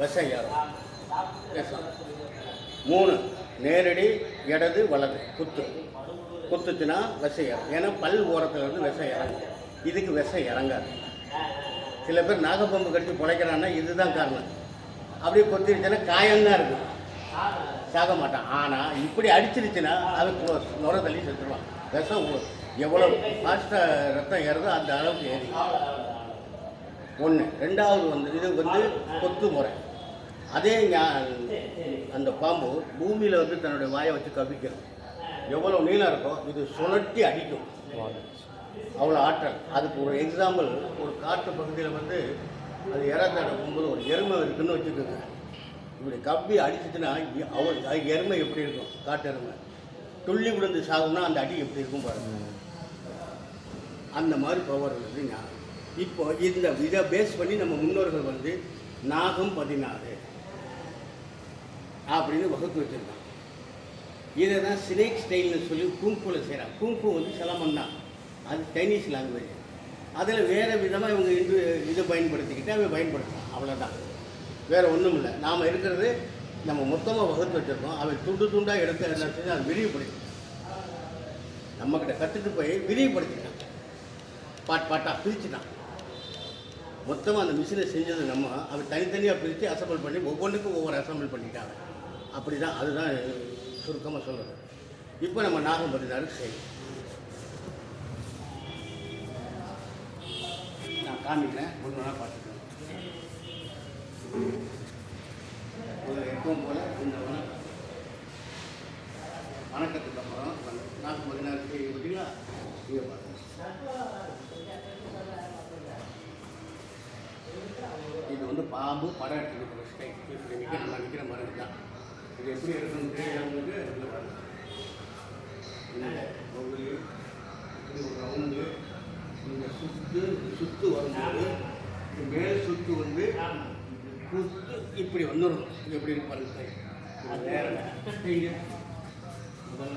விஷம் ஏறும். விஷம் 3 நேரடி இடது வலது குத்துச்சுன்னா விஷம் ஏறும். ஏன்னா பல் ஓரத்தில் இருந்து விஷம் இறங்கும். இதுக்கு விஷம் இறங்காது. சில பேர் நாகப்பம்பு கடிச்சு பிழைக்கிறான்னா இதுதான் காரணம். அப்படியே கொத்திருச்சுன்னா காயம்தான் இருக்கும், சாக மாட்டான். ஆனால் இப்படி அடிச்சிருச்சுன்னா அது நுர தள்ளி செத்துருவான். விஷம் எவ்வளோ ஃபாஸ்ட்டாக ரத்தம் ஏறுதோ அந்த அளவுக்கு ஏறி 1. 2வது இது கொத்து முறை. அதே அந்த பாம்பு பூமியில் தன்னுடைய வாயை வச்சு கவிக்கும். எவ்வளோ நீளம் இருக்கோ இது சுழட்டி அடிக்கும், அவ்வளோ ஆற்றல். அதுக்கு ஒரு எக்ஸாம்பிள், ஒரு காட்டு பகுதியில் அது இறந்தாட போகும்போது ஒரு எருமை இருக்குன்னு வச்சுக்கோங்க. இப்படி கப்பி அடிச்சுட்டுன்னா எருமை எப்படி இருக்கும், காட்டு எருமை துள்ளி விழுந்து சாகும்னா அந்த அடி எப்படி இருக்கும் பாருங்க. அந்த மாதிரி பவர் உள்ளது ஞானம். இப்போ இதை பேஸ் பண்ணி நம்ம முன்னோர்கள் நாகம் 16 அப்படின்னு வகுத்து வச்சுருக்காங்க. இதை தான் ஸ்னேக் ஸ்டைல்னு சொல்லி குங்ஃபுவில் செய்கிறாங்க. குங்ஃபு சிலம்பம் தான், அது சைனீஸ் லாங்குவேஜ். அதில் வேறு விதமாக இவங்க இதை பயன்படுத்திக்கிட்டு அவன் பயன்படுத்தலாம், அவ்வளோதான். வேறு ஒன்றும் இல்லை. நாம் இருக்கிறது நம்ம மொத்தமாக வகுத்து வச்சுருக்கோம். அவன் துண்டாக எடுத்து என்ன செஞ்சு அதை விரிவுபடுத்தி நம்மக்கிட்ட கற்றுட்டு போய் விரிவுபடுத்திட்டான், பாட்டாக பிரிச்சுட்டான். மொத்தமாக அந்த மிஷினை செஞ்சது நம்ம அவன் தனித்தனியாக பிரித்து அசம்பிள் பண்ணி ஒவ்வொன்றுக்கும் ஒவ்வொரு அசம்பிள் பண்ணிட்டாங்க. அப்படி தான், அதுதான் சுருக்கமாக சொல்கிறது. இப்போ நம்ம நாகம் 16 செய்யும். நான் காமிக்கிறேன், ஒன்று பார்த்துக்கேன். எப்பவும் போல் இந்த வணக்கத்துக்கு அப்புறம் நாகம் 16 செய்ய பார்த்தீங்களா, இங்கே பாருங்க. இது பாம்பு படம் எடுத்துக்கிற ஸ்டைல். இப்படி நம்ம நிற்கிற மாதிரி தான். இது எப்படி எடுக்கணும்னு தெரியாதவங்களுக்கு இதில் பாருங்க. இந்த ஒவ்வொரு இப்படி ஒரு ரவுண்டு இந்த சுத்து வரும்போது இந்த மேல் சுத்து குத்து இப்படி வந்துடும். எப்படி இருக்கு பாருங்க. நேரம் முதல்ல